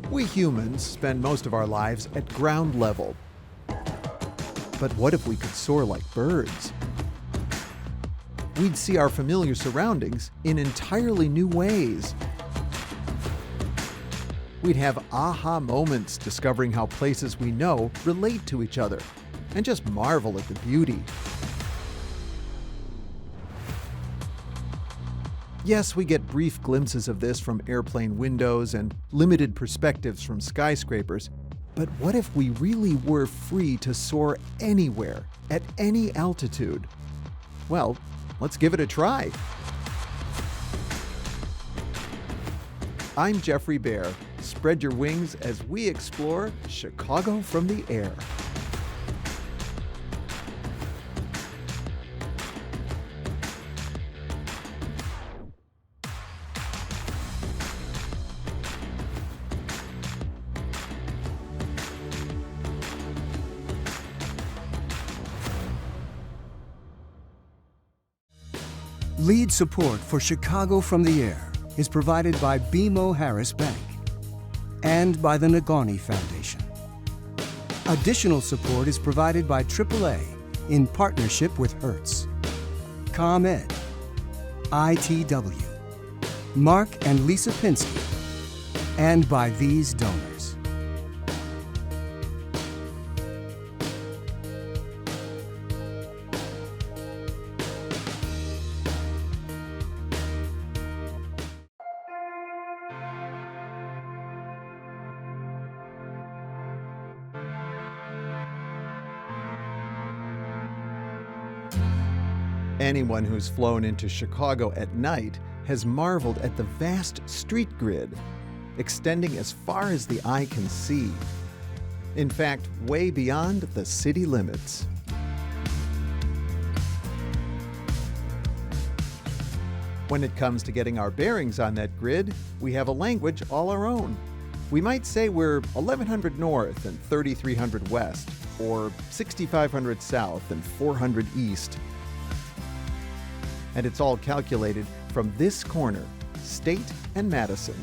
We humans spend most of our lives at ground level. But what if we could soar like birds? We'd see our familiar surroundings in entirely new ways. We'd have aha moments discovering how places we know relate to each other, and just marvel at the beauty. Yes, we get brief glimpses of this from airplane windows and limited perspectives from skyscrapers, but what if we really were free to soar anywhere, at any altitude? Well, let's give it a try. I'm Geoffrey Baer. Spread your wings as we explore Chicago from the air. Lead support for Chicago from the Air is provided by BMO Harris Bank and by the Nagani Foundation. Additional support is provided by AAA in partnership with Hertz, ComEd, ITW, Mark and Lisa Pinsky, and by these donors. Anyone who's flown into Chicago at night has marveled at the vast street grid, extending as far as the eye can see. In fact, way beyond the city limits. When it comes to getting our bearings on that grid, we have a language all our own. We might say we're 1100 north and 3300 west, or 6500 south and 400 east. And it's all calculated from this corner, State and Madison.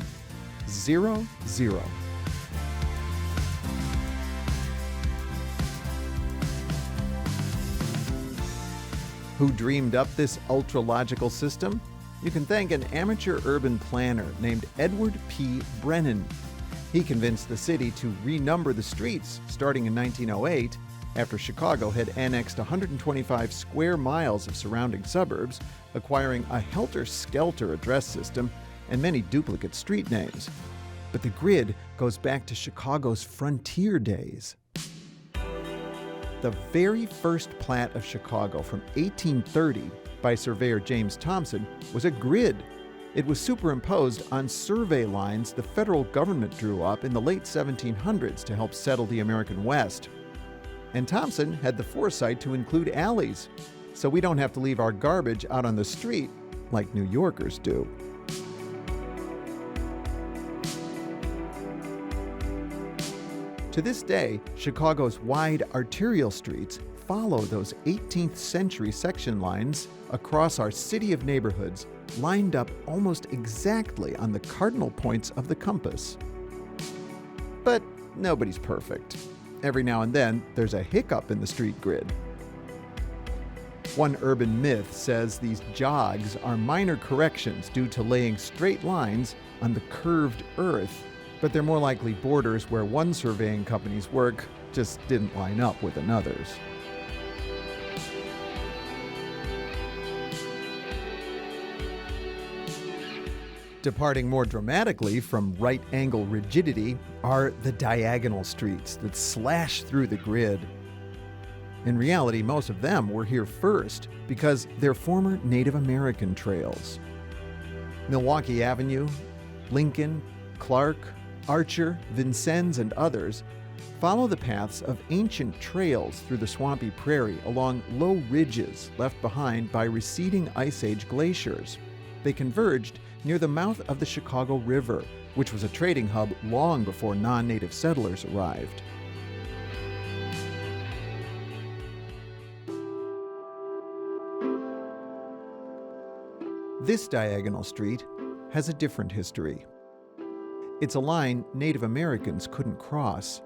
0, 0. Who dreamed up this ultra-logical system? You can thank an amateur urban planner named Edward P. Brennan. He convinced the city to renumber the streets starting in 1908, after Chicago had annexed 125 square miles of surrounding suburbs, acquiring a helter-skelter address system and many duplicate street names. But the grid goes back to Chicago's frontier days. The very first plat of Chicago from 1830 by surveyor James Thompson was a grid. It was superimposed on survey lines the federal government drew up in the late 1700s to help settle the American West. And Thompson had the foresight to include alleys, so we don't have to leave our garbage out on the street like New Yorkers do. To this day, Chicago's wide arterial streets follow those 18th century section lines across our city of neighborhoods, lined up almost exactly on the cardinal points of the compass. But nobody's perfect. Every now and then, there's a hiccup in the street grid. One urban myth says these jogs are minor corrections due to laying straight lines on the curved earth, but they're more likely borders where one surveying company's work just didn't line up with another's. Departing more dramatically from right-angle rigidity are the diagonal streets that slash through the grid. In reality, most of them were here first because they're former Native American trails. Milwaukee Avenue, Lincoln, Clark, Archer, Vincennes, and others follow the paths of ancient trails through the swampy prairie along low ridges left behind by receding Ice Age glaciers. They converged near the mouth of the Chicago River, which was a trading hub long before non-native settlers arrived. This diagonal street has a different history. It's a line Native Americans couldn't cross.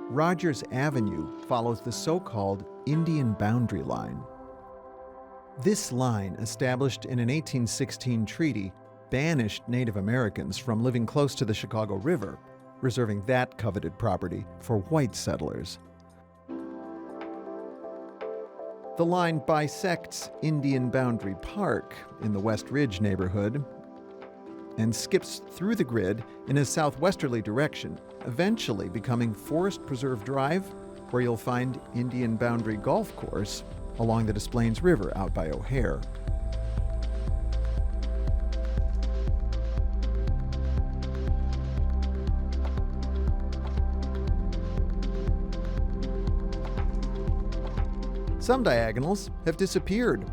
Rogers Avenue follows the so-called Indian Boundary Line. This line, established in an 1816 treaty, banished Native Americans from living close to the Chicago River, reserving that coveted property for white settlers. The line bisects Indian Boundary Park in the West Ridge neighborhood and skips through the grid in a southwesterly direction, eventually becoming Forest Preserve Drive, where you'll find Indian Boundary Golf Course along the Des Plaines River out by O'Hare. Some diagonals have disappeared.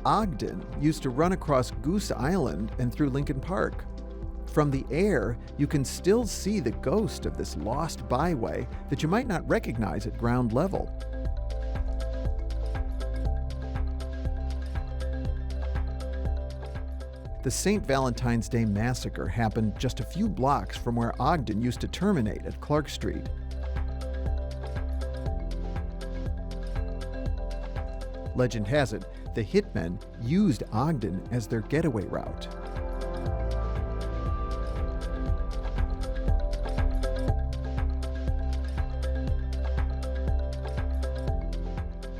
Ogden used to run across Goose Island and through Lincoln Park. From the air, you can still see the ghost of this lost byway that you might not recognize at ground level. The St. Valentine's Day Massacre happened just a few blocks from where Ogden used to terminate at Clark Street. Legend has it, the hitmen used Ogden as their getaway route.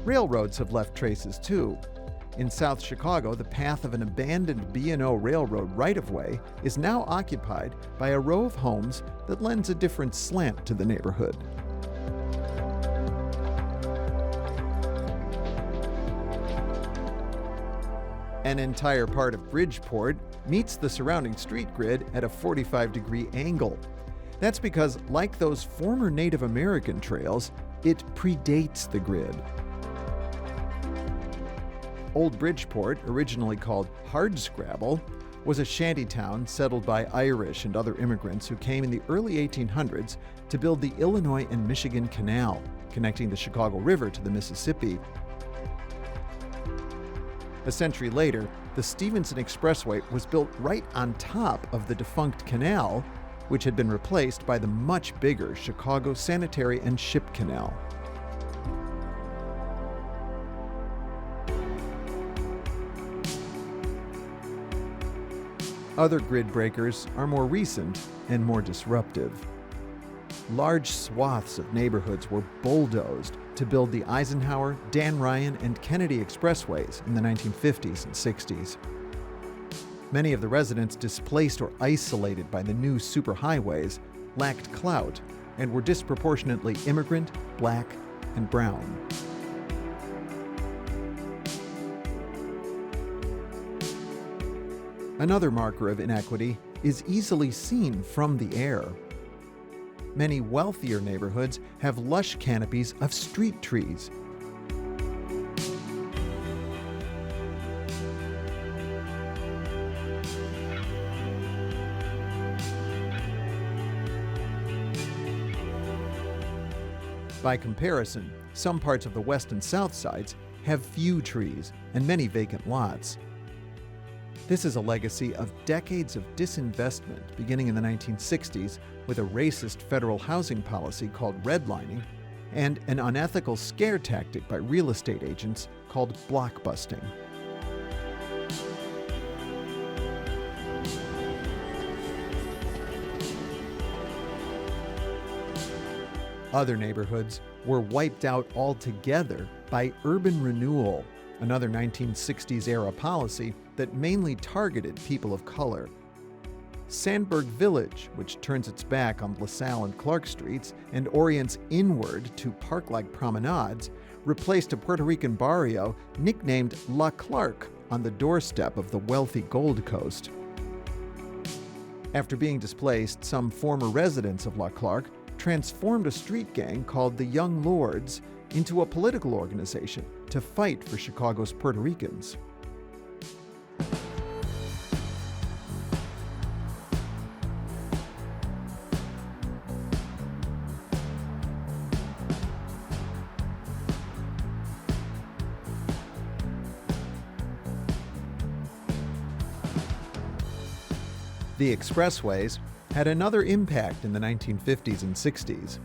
Railroads have left traces too. In South Chicago, the path of an abandoned B&O railroad right-of-way is now occupied by a row of homes that lends a different slant to the neighborhood. An entire part of Bridgeport meets the surrounding street grid at a 45-degree angle. That's because, like those former Native American trails, it predates the grid. Old Bridgeport, originally called Hardscrabble, was a shantytown settled by Irish and other immigrants who came in the early 1800s to build the Illinois and Michigan Canal, connecting the Chicago River to the Mississippi. A century later, the Stevenson Expressway was built right on top of the defunct canal, which had been replaced by the much bigger Chicago Sanitary and Ship Canal. Other grid breakers are more recent and more disruptive. Large swaths of neighborhoods were bulldozed to build the Eisenhower, Dan Ryan, and Kennedy expressways in the 1950s and 60s. Many of the residents displaced or isolated by the new superhighways lacked clout and were disproportionately immigrant, black, and brown. Another marker of inequity is easily seen from the air. Many wealthier neighborhoods have lush canopies of street trees. By comparison, some parts of the west and south sides have few trees and many vacant lots. This is a legacy of decades of disinvestment beginning in the 1960s with a racist federal housing policy called redlining and an unethical scare tactic by real estate agents called blockbusting. Other neighborhoods were wiped out altogether by urban renewal, another 1960s-era policy that mainly targeted people of color. Sandburg Village, which turns its back on LaSalle and Clark Streets and orients inward to park-like promenades, replaced a Puerto Rican barrio nicknamed La Clark on the doorstep of the wealthy Gold Coast. After being displaced, some former residents of La Clark transformed a street gang called the Young Lords into a political organization to fight for Chicago's Puerto Ricans. The expressways, had another impact in the 1950s and 60s.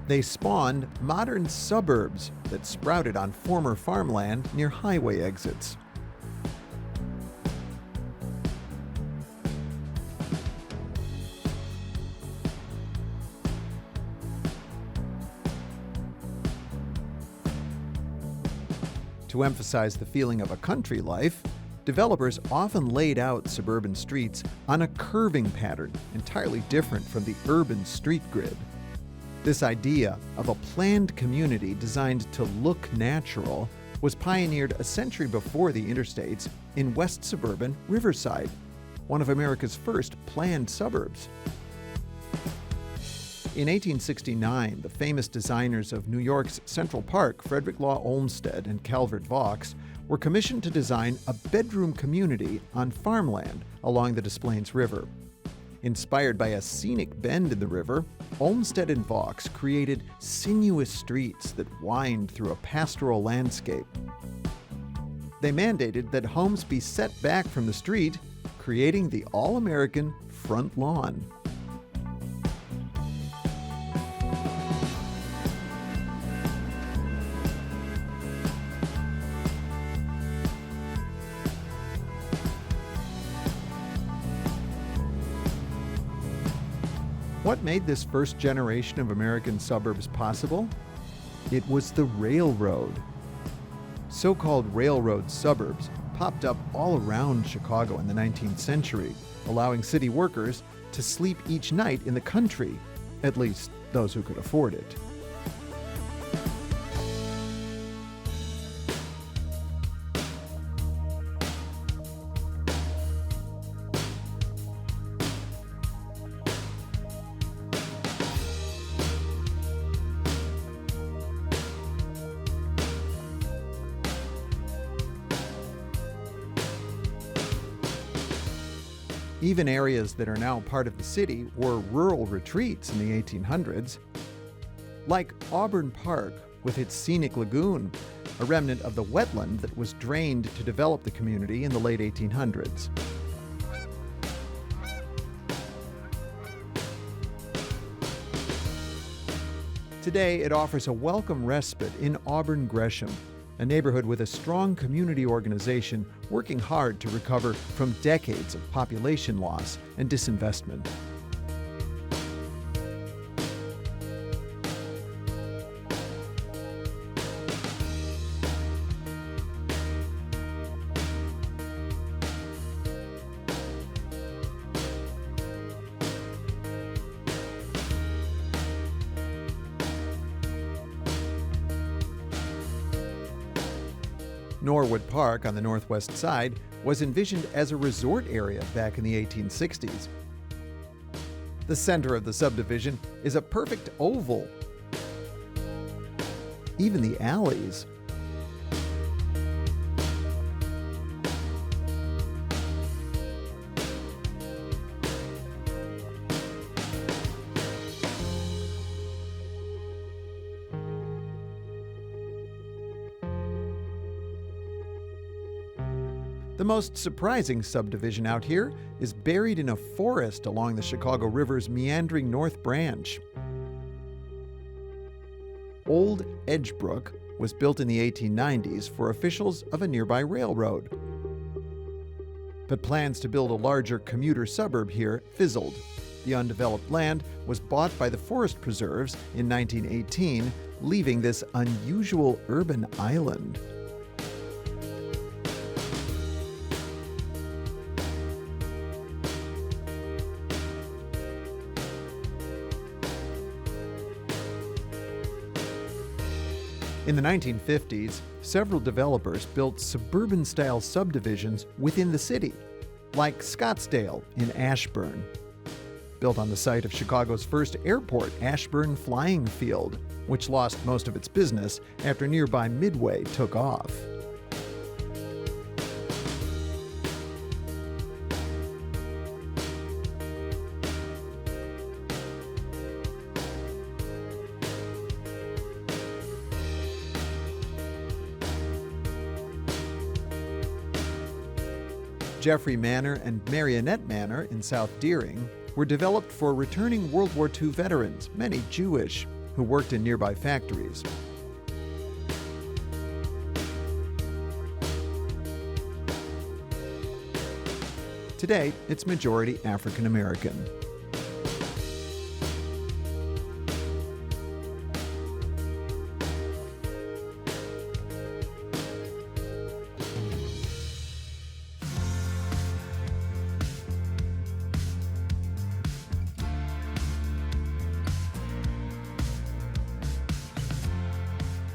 They spawned modern suburbs that sprouted on former farmland near highway exits. To emphasize the feeling of a country life, developers often laid out suburban streets on a curving pattern entirely different from the urban street grid. This idea of a planned community designed to look natural was pioneered a century before the interstates in West suburban Riverside, one of America's first planned suburbs. In 1869, the famous designers of New York's Central Park, Frederick Law Olmsted and Calvert Vaux, were commissioned to design a bedroom community on farmland along the Des Plaines River. Inspired by a scenic bend in the river, Olmsted and Vaux created sinuous streets that wind through a pastoral landscape. They mandated that homes be set back from the street, creating the all-American front lawn. What made this first generation of American suburbs possible? It was the railroad. So-called railroad suburbs popped up all around Chicago in the 19th century, allowing city workers to sleep each night in the country, at least those who could afford it. Even areas that are now part of the city were rural retreats in the 1800s, like Auburn Park with its scenic lagoon, a remnant of the wetland that was drained to develop the community in the late 1800s. Today, it offers a welcome respite in Auburn Gresham, a neighborhood with a strong community organization working hard to recover from decades of population loss and disinvestment. Norwood Park on the northwest side was envisioned as a resort area back in the 1860s. The center of the subdivision is a perfect oval. Even the alleys. The most surprising subdivision out here is buried in a forest along the Chicago River's meandering North Branch. Old Edgebrook was built in the 1890s for officials of a nearby railroad. But plans to build a larger commuter suburb here fizzled. The undeveloped land was bought by the Forest Preserves in 1918, leaving this unusual urban island. In the 1950s, several developers built suburban-style subdivisions within the city, like Scottsdale in Ashburn. Built on the site of Chicago's first airport, Ashburn Flying Field, which lost most of its business after nearby Midway took off. Geoffrey Manor and Marionette Manor in South Deering were developed for returning World War II veterans, many Jewish, who worked in nearby factories. Today, it's majority African American.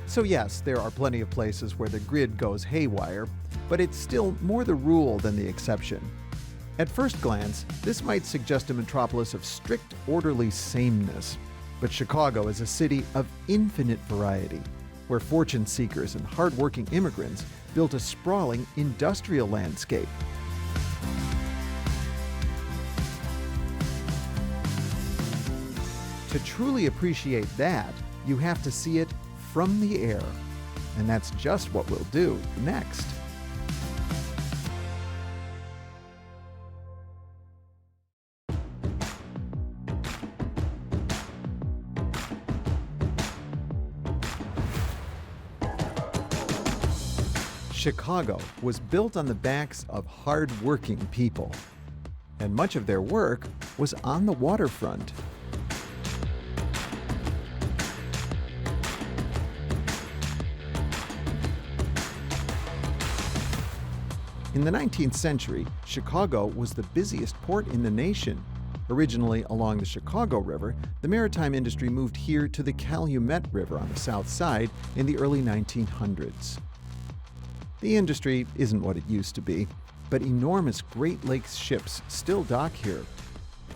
So yes, there are plenty of places where the grid goes haywire, but it's still more the rule than the exception. At first glance, this might suggest a metropolis of strict, orderly sameness. But Chicago is a city of infinite variety, where fortune seekers and hard-working immigrants built a sprawling industrial landscape. To truly appreciate that, you have to see it from the air. And that's just what we'll do next. Chicago was built on the backs of hard-working people, and much of their work was on the waterfront. In the 19th century, Chicago was the busiest port in the nation. Originally along the Chicago River, the maritime industry moved here to the Calumet River on the south side in the early 1900s. The industry isn't what it used to be, but enormous Great Lakes ships still dock here,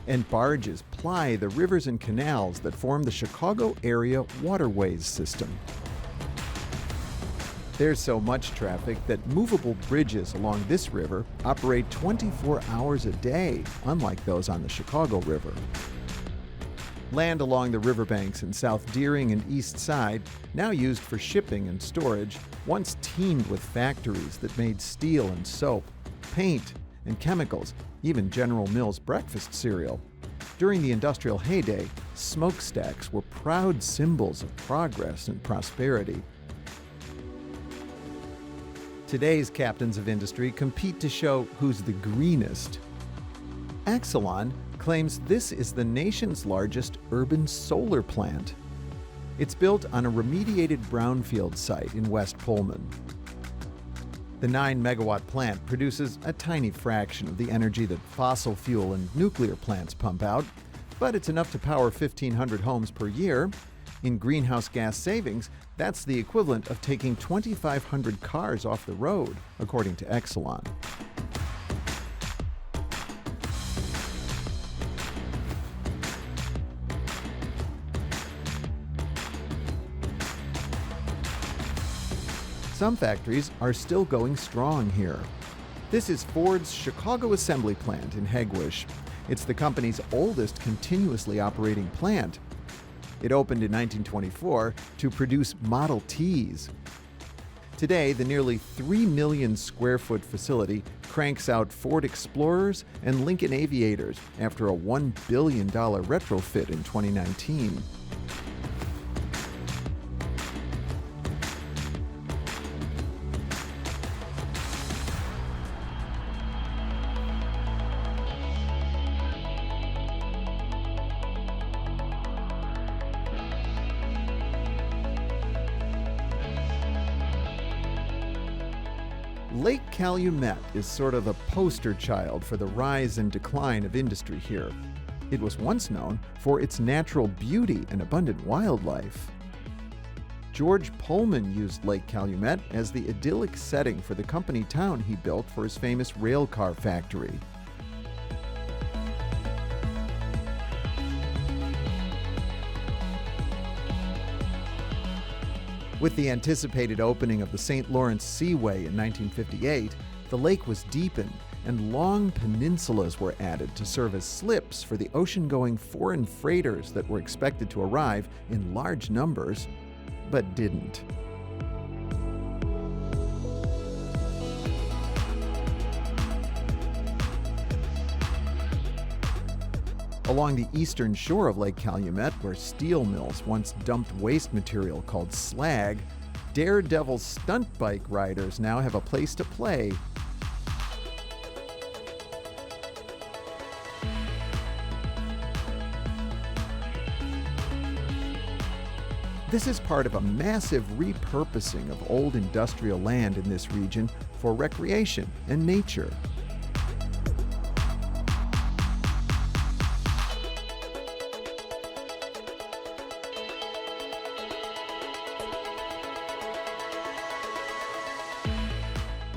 and barges ply the rivers and canals that form the Chicago area waterways system. There's so much traffic that movable bridges along this river operate 24 hours a day, unlike those on the Chicago River. Land along the riverbanks in South Deering and East Side, now used for shipping and storage, once teemed with factories that made steel and soap, paint, and chemicals, even General Mills breakfast cereal. During the industrial heyday, smokestacks were proud symbols of progress and prosperity. Today's captains of industry compete to show who's the greenest. Exelon claims this is the nation's largest urban solar plant. It's built on a remediated brownfield site in West Pullman. The 9-megawatt plant produces a tiny fraction of the energy that fossil fuel and nuclear plants pump out, but it's enough to power 1,500 homes per year. In greenhouse gas savings, that's the equivalent of taking 2,500 cars off the road, according to Exelon. Some factories are still going strong here. This is Ford's Chicago Assembly Plant in Hegewisch. It's the company's oldest continuously operating plant. It opened in 1924 to produce Model Ts. Today, the nearly 3 million square foot facility cranks out Ford Explorers and Lincoln Aviators after a $1 billion retrofit in 2019. Lake Calumet is sort of the poster child for the rise and decline of industry here. It was once known for its natural beauty and abundant wildlife. George Pullman used Lake Calumet as the idyllic setting for the company town he built for his famous railcar factory. With the anticipated opening of the St. Lawrence Seaway in 1958, the lake was deepened and long peninsulas were added to serve as slips for the ocean-going foreign freighters that were expected to arrive in large numbers, but didn't. Along the eastern shore of Lake Calumet, where steel mills once dumped waste material called slag, daredevil stunt bike riders now have a place to play. This is part of a massive repurposing of old industrial land in this region for recreation and nature.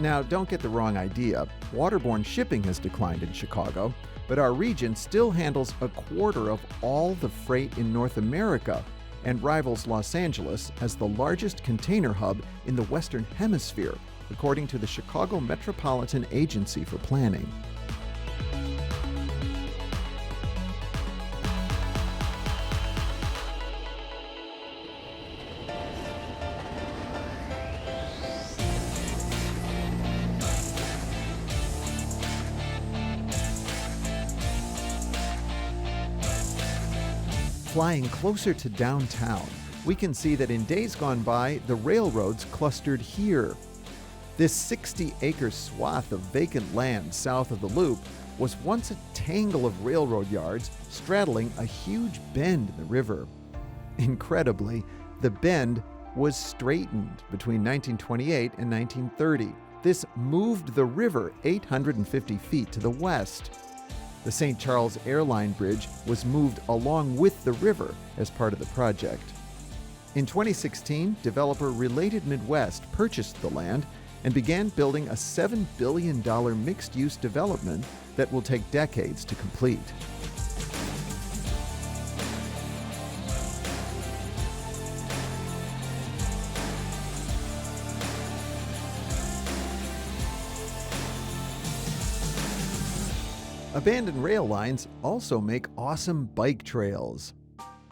Now, don't get the wrong idea. Waterborne shipping has declined in Chicago, but our region still handles a quarter of all the freight in North America and rivals Los Angeles as the largest container hub in the Western Hemisphere, according to the Chicago Metropolitan Agency for Planning. Flying closer to downtown, we can see that in days gone by, the railroads clustered here. This 60-acre swath of vacant land south of the Loop was once a tangle of railroad yards straddling a huge bend in the river. Incredibly, the bend was straightened between 1928 and 1930. This moved the river 850 feet to the west. The St. Charles Airline Bridge was moved along with the river as part of the project. In 2016, developer Related Midwest purchased the land and began building a $7 billion mixed-use development that will take decades to complete. Abandoned rail lines also make awesome bike trails.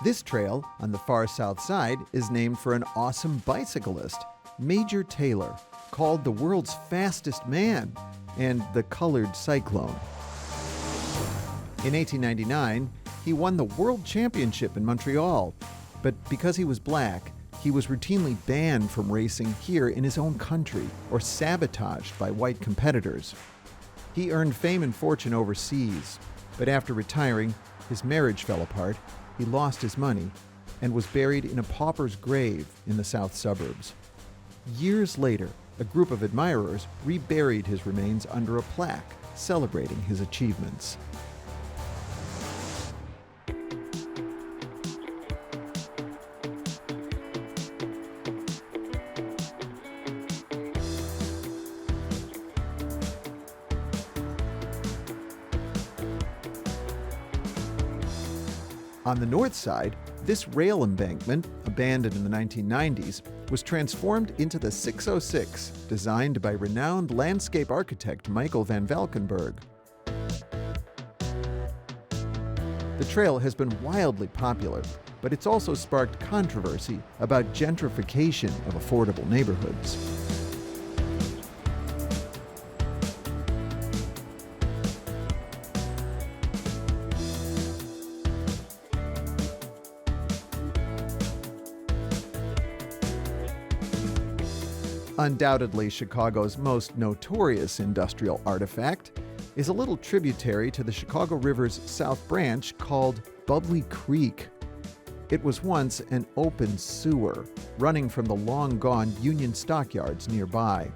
This trail on the far south side is named for an awesome bicyclist, Major Taylor, called the world's fastest man and the colored cyclone. In 1899, he won the world championship in Montreal, but because he was black, he was routinely banned from racing here in his own country or sabotaged by white competitors. He earned fame and fortune overseas, but after retiring, his marriage fell apart, he lost his money, and was buried in a pauper's grave in the south suburbs. Years later, a group of admirers reburied his remains under a plaque celebrating his achievements. On the north side, this rail embankment, abandoned in the 1990s, was transformed into the 606, designed by renowned landscape architect Michael van Valkenburg. The trail has been wildly popular, but it's also sparked controversy about gentrification of affordable neighborhoods. Undoubtedly, Chicago's most notorious industrial artifact is a little tributary to the Chicago River's south branch called Bubbly Creek. It was once an open sewer running from the long-gone Union stockyards nearby.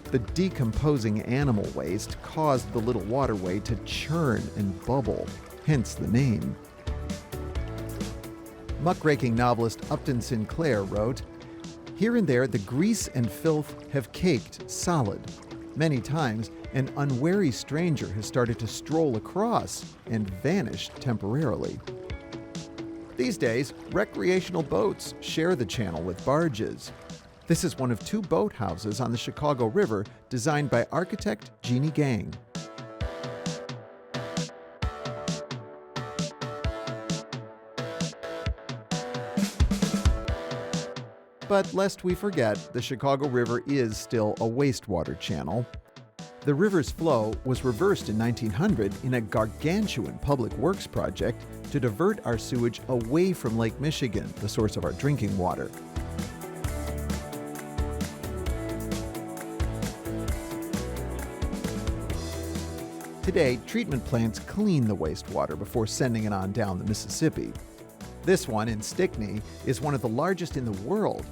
The decomposing animal waste caused the little waterway to churn and bubble, hence the name. Muckraking novelist Upton Sinclair wrote, "Here and there, the grease and filth have caked solid. Many times, an unwary stranger has started to stroll across and vanished temporarily." These days, recreational boats share the channel with barges. This is one of two boathouses on the Chicago River designed by architect Jeannie Gang. But lest we forget, the Chicago River is still a wastewater channel. The river's flow was reversed in 1900 in a gargantuan public works project to divert our sewage away from Lake Michigan, the source of our drinking water. Today, treatment plants clean the wastewater before sending it on down the Mississippi. This one in Stickney is one of the largest in the world.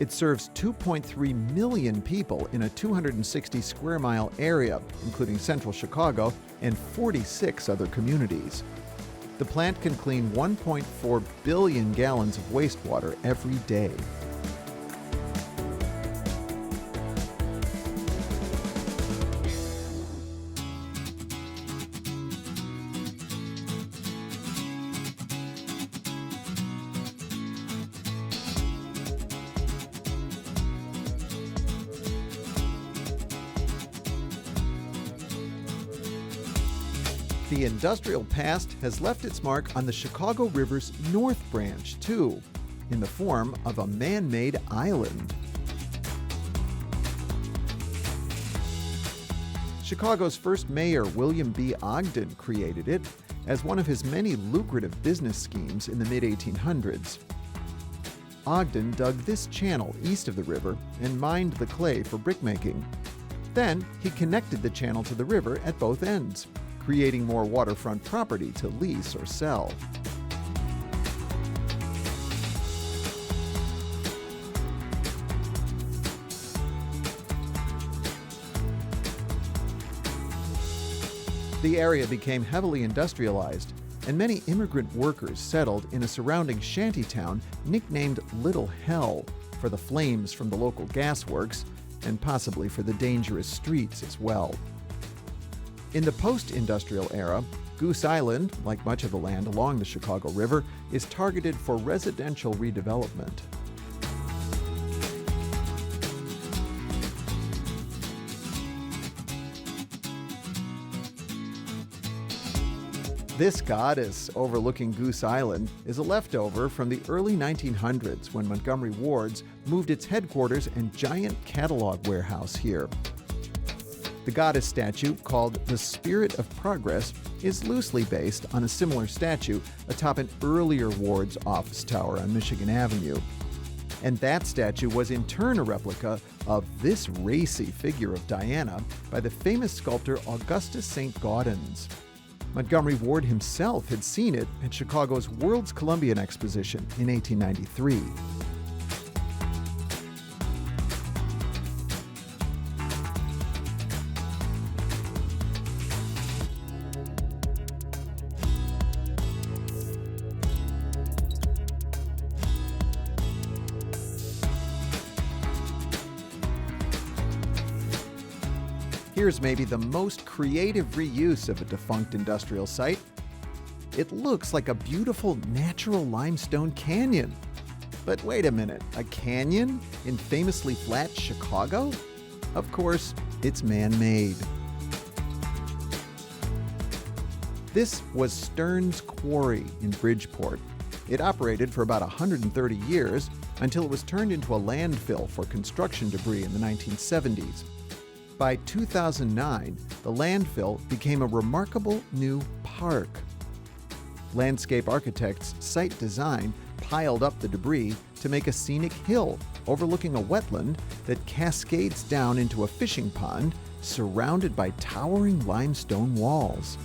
It serves 2.3 million people in a 260 square mile area, including central Chicago and 46 other communities. The plant can clean 1.4 billion gallons of wastewater every day. The industrial past has left its mark on the Chicago River's North Branch, too, in the form of a man-made island. Chicago's first mayor, William B. Ogden, created it as one of his many lucrative business schemes in the mid-1800s. Ogden dug this channel east of the river and mined the clay for brickmaking. Then he connected the channel to the river at both ends, creating more waterfront property to lease or sell. The area became heavily industrialized, and many immigrant workers settled in a surrounding shantytown nicknamed Little Hell for the flames from the local gasworks and possibly for the dangerous streets as well. In the post-industrial era, Goose Island, like much of the land along the Chicago River, is targeted for residential redevelopment. This goddess overlooking Goose Island is a leftover from the early 1900s when Montgomery Ward's moved its headquarters and giant catalog warehouse here. The goddess statue, called the Spirit of Progress, is loosely based on a similar statue atop an earlier Ward's office tower on Michigan Avenue. And that statue was in turn a replica of this racy figure of Diana by the famous sculptor Augustus St. Gaudens. Montgomery Ward himself had seen it at Chicago's World's Columbian Exposition in 1893. Here's maybe the most creative reuse of a defunct industrial site. It looks like a beautiful natural limestone canyon. But wait a minute, a canyon in famously flat Chicago? Of course, it's man-made. This was Stern's Quarry in Bridgeport. It operated for about 130 years until it was turned into a landfill for construction debris in the 1970s. By 2009, the landfill became a remarkable new park. Landscape architects' site design piled up the debris to make a scenic hill overlooking a wetland that cascades down into a fishing pond surrounded by towering limestone walls.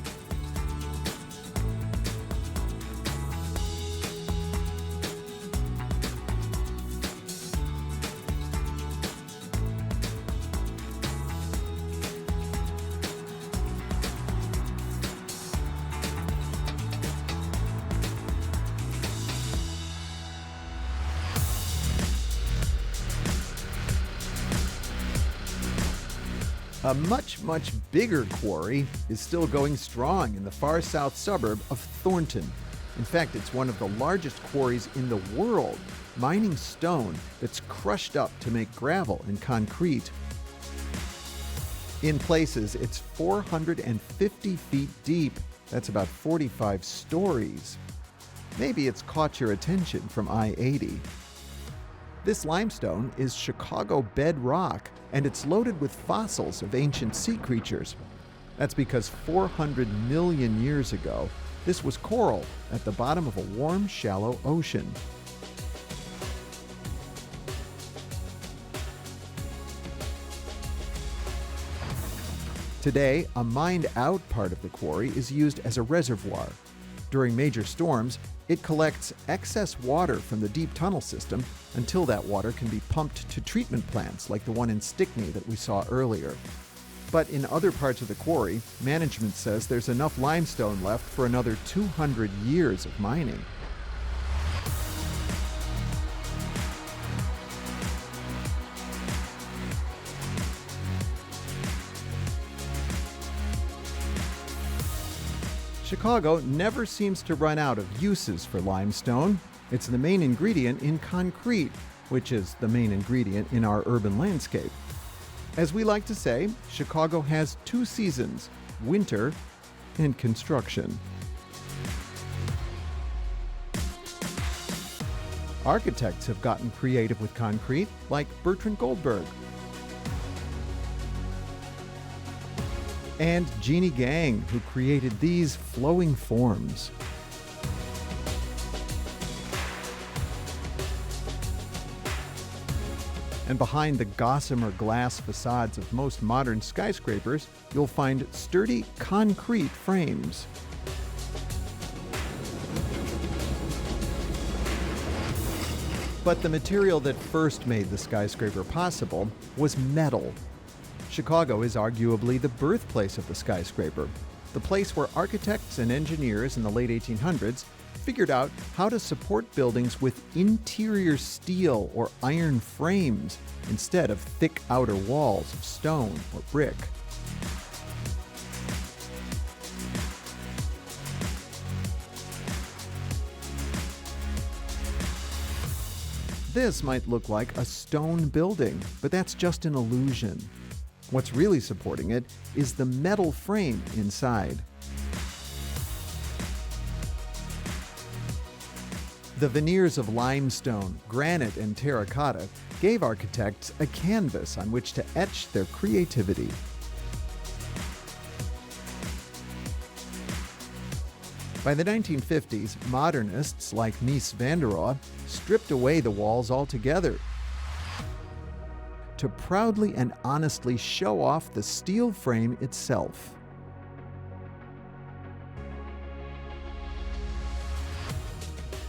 A much, much bigger quarry is still going strong in the far south suburb of Thornton. In fact, it's one of the largest quarries in the world, mining stone that's crushed up to make gravel and concrete. In places, it's 450 feet deep. That's about 45 stories. Maybe it's caught your attention from I-80. This limestone is Chicago bedrock, and it's loaded with fossils of ancient sea creatures. That's because 400 million years ago, this was coral at the bottom of a warm, shallow ocean. Today, a mined-out part of the quarry is used as a reservoir. During major storms, it collects excess water from the deep tunnel system until that water can be pumped to treatment plants like the one in Stickney that we saw earlier. But in other parts of the quarry, management says there's enough limestone left for another 200 years of mining. Chicago never seems to run out of uses for limestone. It's the main ingredient in concrete, which is the main ingredient in our urban landscape. As we like to say, Chicago has two seasons, winter and construction. Architects have gotten creative with concrete, like Bertrand Goldberg. And Jeannie Gang, who created these flowing forms. And behind the gossamer glass facades of most modern skyscrapers, you'll find sturdy concrete frames. But the material that first made the skyscraper possible was metal. Chicago is arguably the birthplace of the skyscraper, the place where architects and engineers in the late 1800s figured out how to support buildings with interior steel or iron frames instead of thick outer walls of stone or brick. This might look like a stone building, but that's just an illusion. What's really supporting it is the metal frame inside. The veneers of limestone, granite, and terracotta gave architects a canvas on which to etch their creativity. By the 1950s, modernists like Mies van der Rohe stripped away the walls altogether to proudly and honestly show off the steel frame itself.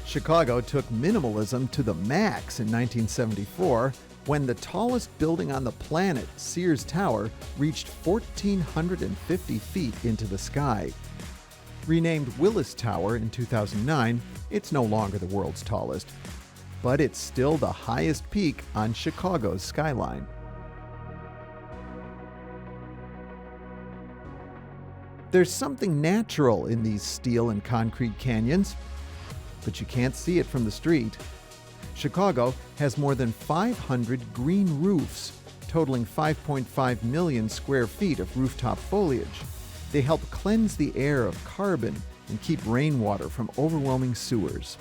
Chicago took minimalism to the max in 1974 when the tallest building on the planet, Sears Tower, reached 1,450 feet into the sky. Renamed Willis Tower in 2009, it's no longer the world's tallest, but it's still the highest peak on Chicago's skyline. There's something natural in these steel and concrete canyons, but you can't see it from the street. Chicago has more than 500 green roofs, totaling 5.5 million square feet of rooftop foliage. They help cleanse the air of carbon and keep rainwater from overwhelming sewers.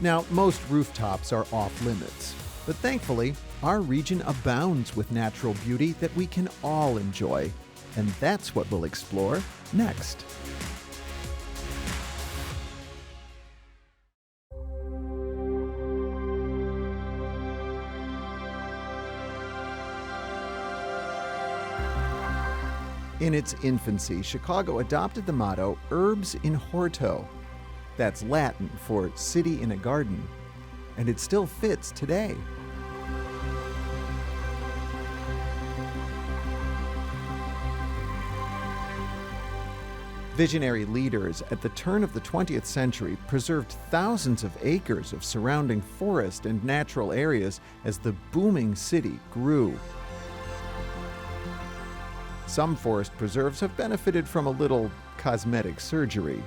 Now, most rooftops are off limits, but thankfully, our region abounds with natural beauty that we can all enjoy. And that's what we'll explore next. In its infancy, Chicago adopted the motto, Urbs in Horto. That's Latin for city in a garden, and it still fits today. Visionary leaders at the turn of the 20th century preserved thousands of acres of surrounding forest and natural areas as the booming city grew. Some forest preserves have benefited from a little cosmetic surgery.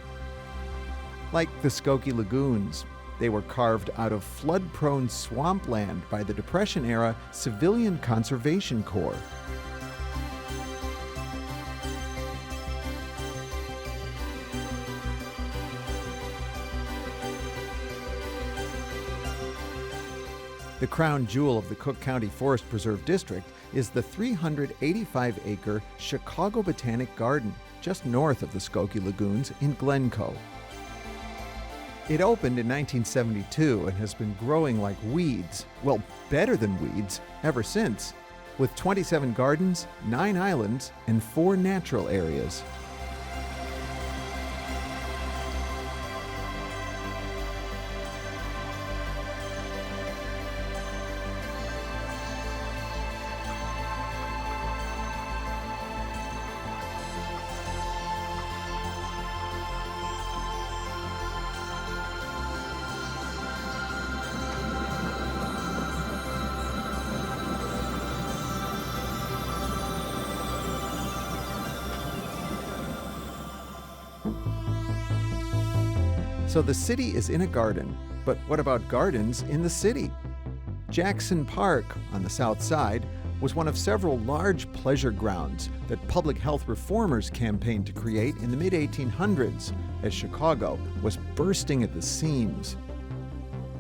Like the Skokie Lagoons, they were carved out of flood-prone swampland by the Depression-era Civilian Conservation Corps. The crown jewel of the Cook County Forest Preserve District is the 385-acre Chicago Botanic Garden, just north of the Skokie Lagoons in Glencoe. It opened in 1972 and has been growing like weeds, well, better than weeds, ever since, with 27 gardens, 9 islands, and 4 natural areas. So the city is in a garden, but what about gardens in the city? Jackson Park, on the south side, was one of several large pleasure grounds that public health reformers campaigned to create in the mid-1800s, as Chicago was bursting at the seams.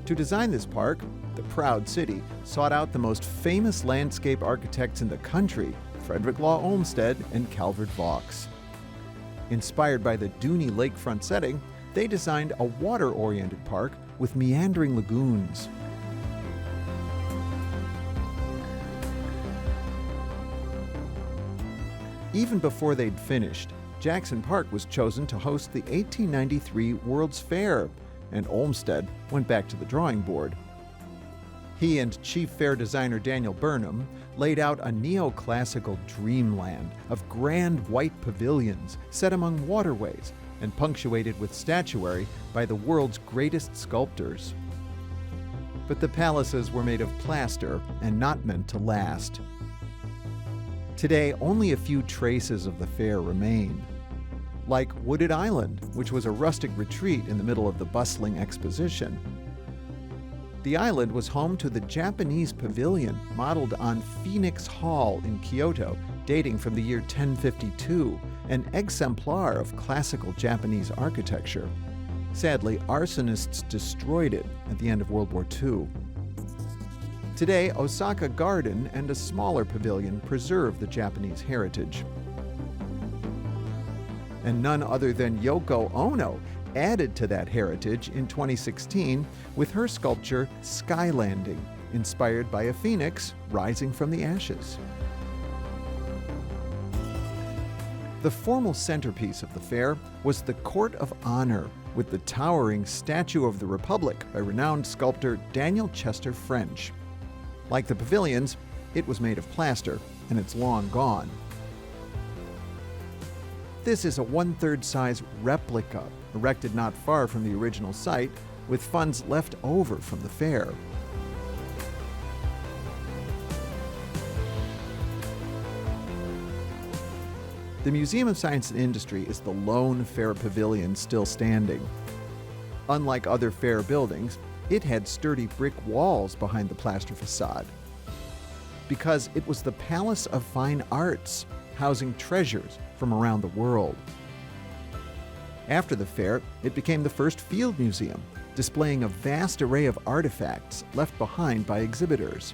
To design this park, the proud city sought out the most famous landscape architects in the country, Frederick Law Olmsted and Calvert Vaux. Inspired by the duny lakefront setting, they designed a water-oriented park with meandering lagoons. Even before they'd finished, Jackson Park was chosen to host the 1893 World's Fair, and Olmsted went back to the drawing board. He and Chief Fair designer Daniel Burnham laid out a neoclassical dreamland of grand white pavilions set among waterways and punctuated with statuary by the world's greatest sculptors. But the palaces were made of plaster and not meant to last. Today, only a few traces of the fair remain. Like Wooded Island, which was a rustic retreat in the middle of the bustling exposition. The island was home to the Japanese pavilion modeled on Phoenix Hall in Kyoto, dating from the year 1052, an exemplar of classical Japanese architecture. Sadly, arsonists destroyed it at the end of World War II. Today, Osaka Garden and a smaller pavilion preserve the Japanese heritage. And none other than Yoko Ono added to that heritage in 2016 with her sculpture Sky Landing, inspired by a phoenix rising from the ashes. The formal centerpiece of the fair was the Court of Honor, with the towering Statue of the Republic by renowned sculptor Daniel Chester French. Like the pavilions, it was made of plaster, and it's long gone. This is a 1/3 size replica, erected not far from the original site, with funds left over from the fair. The Museum of Science and Industry is the lone fair pavilion still standing. Unlike other fair buildings, it had sturdy brick walls behind the plaster facade. Because it was the Palace of Fine Arts, housing treasures from around the world. After the fair, it became the first field museum, displaying a vast array of artifacts left behind by exhibitors.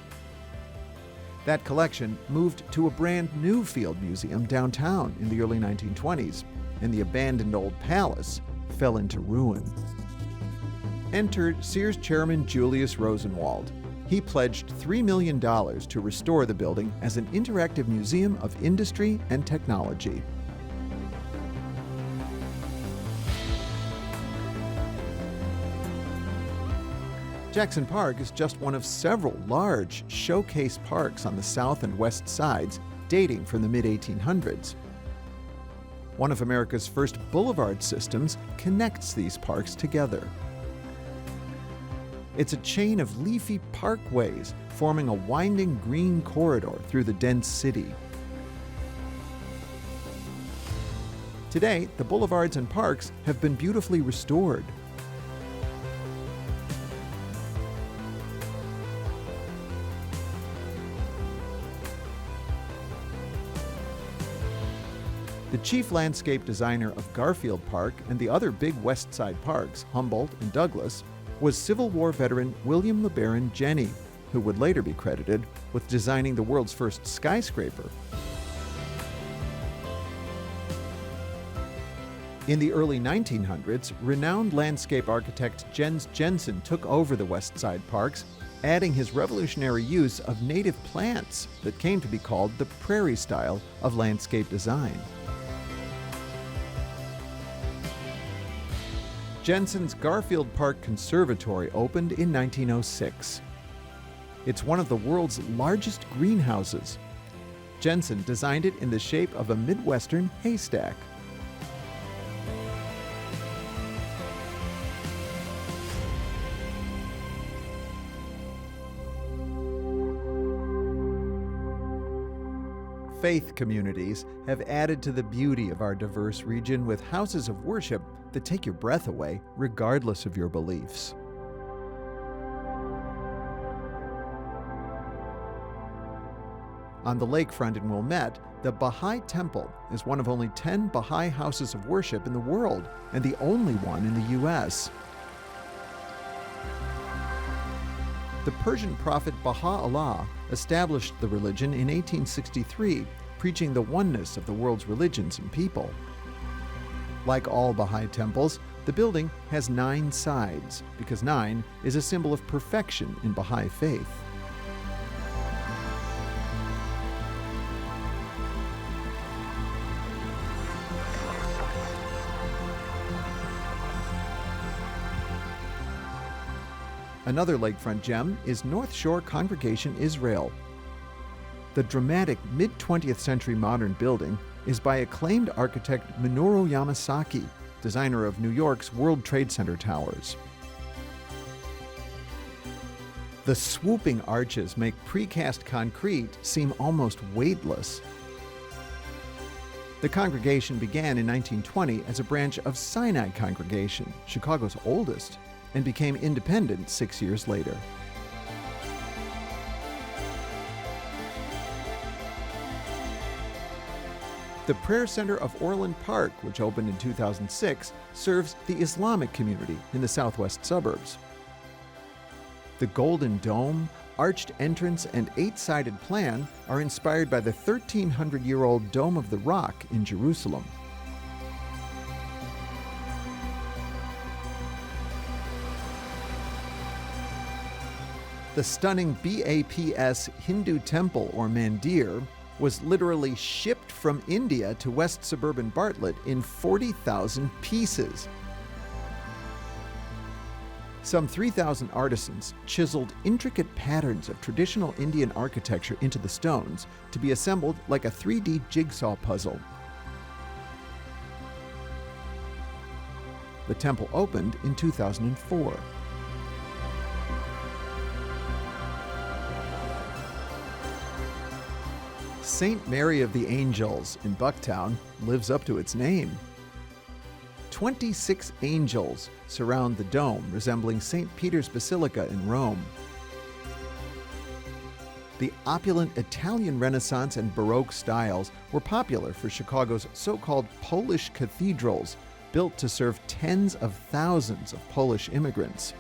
That collection moved to a brand new field museum downtown in the early 1920s, and the abandoned old palace fell into ruin. Enter Sears chairman Julius Rosenwald. He pledged $3 million to restore the building as an interactive museum of industry and technology. Jackson Park is just one of several large showcase parks on the south and west sides, dating from the mid-1800s. One of America's first boulevard systems connects these parks together. It's a chain of leafy parkways forming a winding green corridor through the dense city. Today, the boulevards and parks have been beautifully restored. The chief landscape designer of Garfield Park and the other big West Side parks, Humboldt and Douglas, was Civil War veteran William LeBaron Jenney. who would later be credited with designing the world's first skyscraper. In the early 1900s, renowned landscape architect Jens Jensen took over the West Side parks, adding his revolutionary use of native plants that came to be called the prairie style of landscape design. Jensen's Garfield Park Conservatory opened in 1906. It's one of the world's largest greenhouses. Jensen designed it in the shape of a Midwestern haystack. Faith communities have added to the beauty of our diverse region with houses of worship that take your breath away regardless of your beliefs. On the lakefront in Wilmette, the Baha'i Temple is one of only 10 Baha'i houses of worship in the world and the only one in the U.S. The Persian prophet Baha'u'llah established the religion in 1863, preaching the oneness of the world's religions and people. Like all Baha'i temples, the building has 9 sides, because 9 is a symbol of perfection in Baha'i faith. Another lakefront gem is North Shore Congregation Israel. The dramatic mid-20th century modern building is by acclaimed architect Minoru Yamasaki, designer of New York's World Trade Center towers. The swooping arches make precast concrete seem almost weightless. The congregation began in 1920 as a branch of Sinai Congregation, Chicago's oldest, and became independent 6 years later. The Prayer Center of Orland Park, which opened in 2006, serves the Islamic community in the southwest suburbs. The Golden Dome, arched entrance, and 8-sided plan are inspired by the 1,300-year-old Dome of the Rock in Jerusalem. The stunning BAPS Hindu temple, or mandir, was literally shipped from India to West Suburban Bartlett in 40,000 pieces. Some 3,000 artisans chiseled intricate patterns of traditional Indian architecture into the stones to be assembled like a 3D jigsaw puzzle. The temple opened in 2004. St. Mary of the Angels in Bucktown lives up to its name. 26 angels surround the dome, resembling St. Peter's Basilica in Rome. The opulent Italian Renaissance and Baroque styles were popular for Chicago's so-called Polish cathedrals, built to serve tens of thousands of Polish immigrants.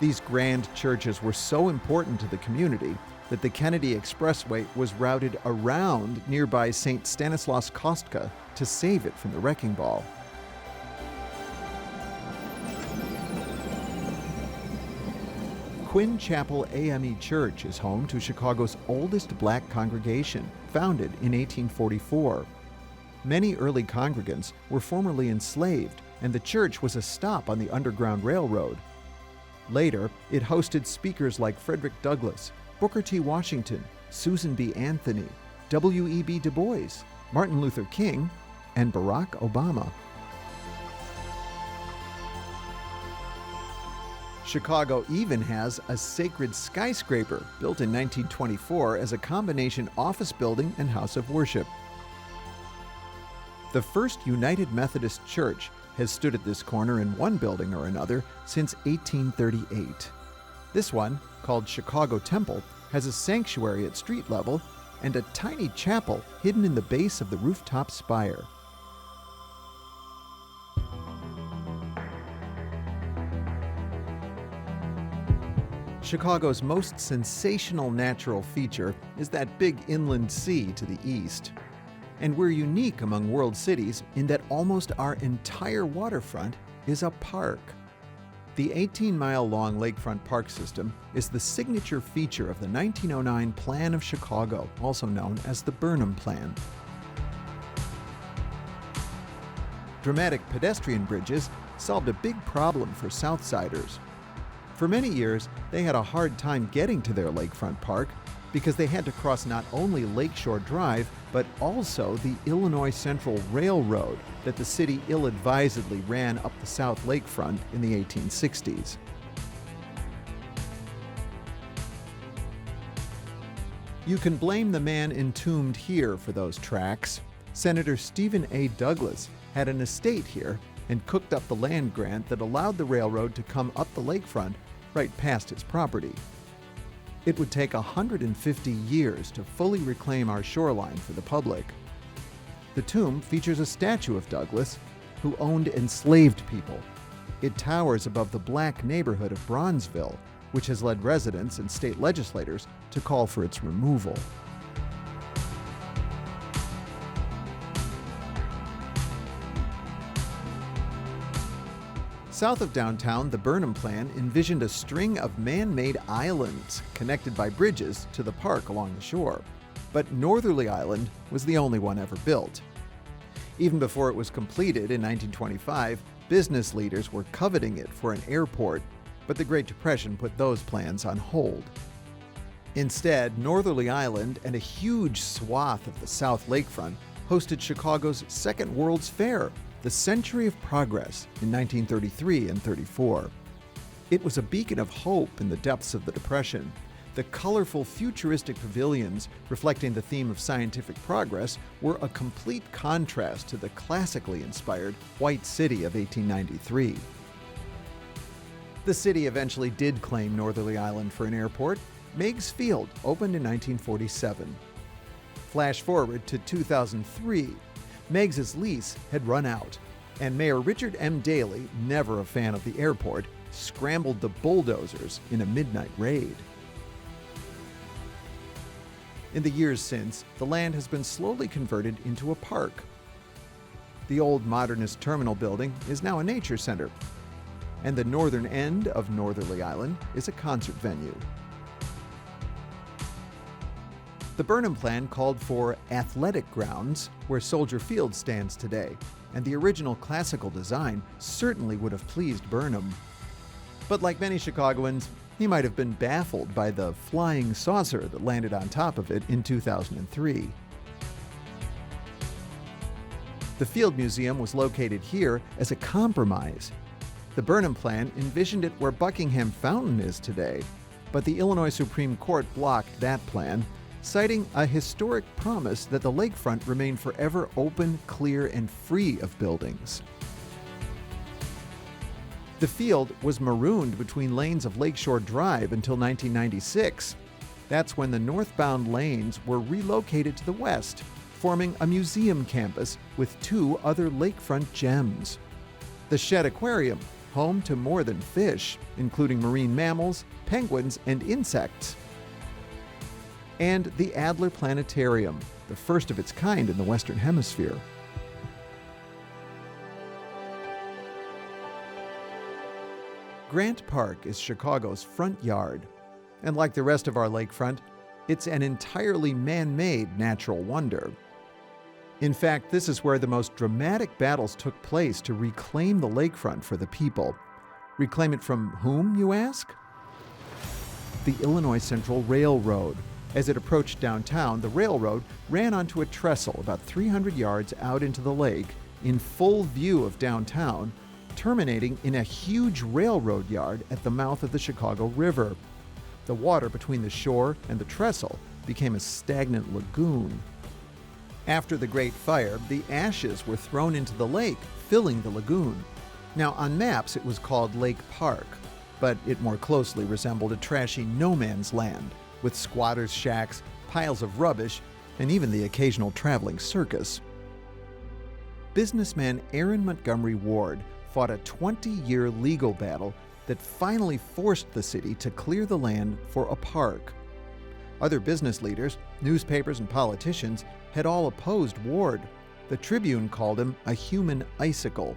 These grand churches were so important to the community that the Kennedy Expressway was routed around nearby St. Stanislaus Kostka to save it from the wrecking ball. Quinn Chapel AME Church is home to Chicago's oldest black congregation, founded in 1844. Many early congregants were formerly enslaved, and the church was a stop on the Underground Railroad. Later, it hosted speakers like Frederick Douglass, Booker T. Washington, Susan B. Anthony, W.E.B. Du Bois, Martin Luther King, and Barack Obama. Chicago even has a sacred skyscraper built in 1924 as a combination office building and house of worship. The First United Methodist Church has stood at this corner in one building or another since 1838. This one, called Chicago Temple, has a sanctuary at street level and a tiny chapel hidden in the base of the rooftop spire. Chicago's most sensational natural feature is that big inland sea to the east. And we're unique among world cities in that almost our entire waterfront is a park. The 18-mile-long lakefront park system is the signature feature of the 1909 Plan of Chicago, also known as the Burnham Plan. Dramatic pedestrian bridges solved a big problem for Southsiders. For many years, they had a hard time getting to their lakefront park because they had to cross not only Lakeshore Drive, but also the Illinois Central Railroad that the city ill-advisedly ran up the South Lakefront in the 1860s. You can blame the man entombed here for those tracks. Senator Stephen A. Douglas had an estate here and cooked up the land grant that allowed the railroad to come up the lakefront right past his property. It would take 150 years to fully reclaim our shoreline for the public. The tomb features a statue of Douglas, who owned enslaved people. It towers above the black neighborhood of Bronzeville, which has led residents and state legislators to call for its removal. South of downtown, the Burnham Plan envisioned a string of man-made islands connected by bridges to the park along the shore. But Northerly Island was the only one ever built. Even before it was completed in 1925, business leaders were coveting it for an airport, but the Great Depression put those plans on hold. Instead, Northerly Island and a huge swath of the South Lakefront hosted Chicago's Second World's Fair, the Century of Progress, in 1933 and 34. It was a beacon of hope in the depths of the Depression. The colorful, futuristic pavilions, reflecting the theme of scientific progress, were a complete contrast to the classically inspired White City of 1893. The city eventually did claim Northerly Island for an airport. Meigs Field opened in 1947. Flash forward to 2003. Meigs' lease had run out, and Mayor Richard M. Daley, never a fan of the airport, scrambled the bulldozers in a midnight raid. In the years since, the land has been slowly converted into a park. The old modernist terminal building is now a nature center, and the northern end of Northerly Island is a concert venue. The Burnham Plan called for athletic grounds where Soldier Field stands today, and the original classical design certainly would have pleased Burnham. But like many Chicagoans, he might have been baffled by the flying saucer that landed on top of it in 2003. The Field Museum was located here as a compromise. The Burnham Plan envisioned it where Buckingham Fountain is today, but the Illinois Supreme Court blocked that plan, citing a historic promise that the lakefront remain forever open, clear, and free of buildings. The field was marooned between lanes of Lakeshore Drive until 1996. That's when the northbound lanes were relocated to the west, forming a museum campus with two other lakefront gems. The Shedd Aquarium, home to more than fish, including marine mammals, penguins, and insects. And the Adler Planetarium, the first of its kind in the Western Hemisphere. Grant Park is Chicago's front yard, and like the rest of our lakefront, it's an entirely man-made natural wonder. In fact, this is where the most dramatic battles took place to reclaim the lakefront for the people. Reclaim it from whom, you ask? The Illinois Central Railroad. As it approached downtown, the railroad ran onto a trestle about 300 yards out into the lake, in full view of downtown, terminating in a huge railroad yard at the mouth of the Chicago River. The water between the shore and the trestle became a stagnant lagoon. After the Great Fire, the ashes were thrown into the lake, filling the lagoon. Now, on maps, it was called Lake Park, but it more closely resembled a trashy no-man's land, with squatters' shacks, piles of rubbish, and even the occasional traveling circus. Businessman Aaron Montgomery Ward fought a 20-year legal battle that finally forced the city to clear the land for a park. Other business leaders, newspapers, and politicians had all opposed Ward. The Tribune called him a human icicle.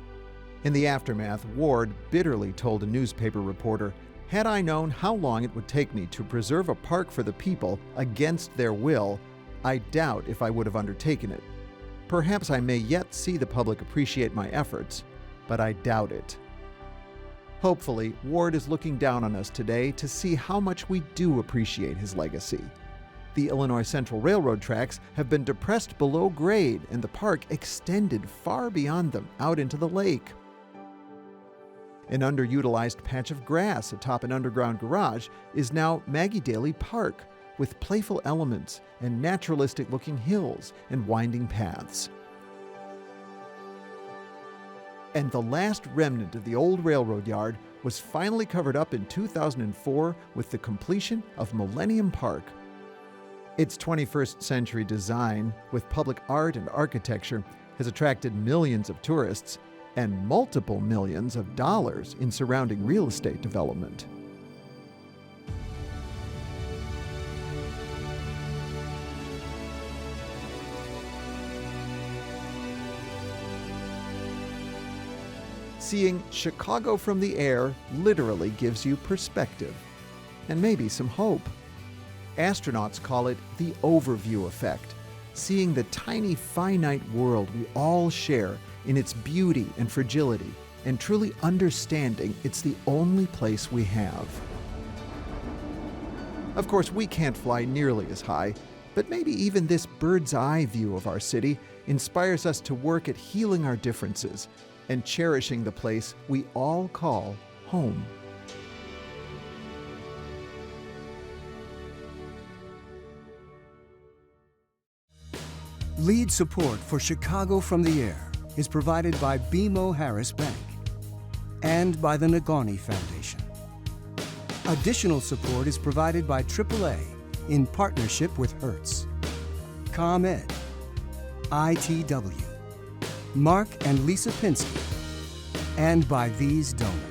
In the aftermath, Ward bitterly told a newspaper reporter, "Had I known how long it would take me to preserve a park for the people against their will, I doubt if I would have undertaken it. Perhaps I may yet see the public appreciate my efforts, but I doubt it." Hopefully, Ward is looking down on us today to see how much we do appreciate his legacy. The Illinois Central Railroad tracks have been depressed below grade and the park extended far beyond them out into the lake. An underutilized patch of grass atop an underground garage is now Maggie Daly Park, with playful elements and naturalistic-looking hills and winding paths. And the last remnant of the old railroad yard was finally covered up in 2004 with the completion of Millennium Park. Its 21st century design, with public art and architecture, has attracted millions of tourists and multiple millions of dollars in surrounding real estate development. Seeing Chicago from the air literally gives you perspective and maybe some hope. Astronauts call it the overview effect, seeing the tiny finite world we all share in its beauty and fragility, and truly understanding it's the only place we have. Of course, we can't fly nearly as high, but maybe even this bird's eye view of our city inspires us to work at healing our differences and cherishing the place we all call home. Lead support for Chicago from the Air is provided by BMO Harris Bank and by the Nagani Foundation. Additional support is provided by AAA in partnership with Hertz, ComEd, ITW, Mark and Lisa Pinsky, and by these donors.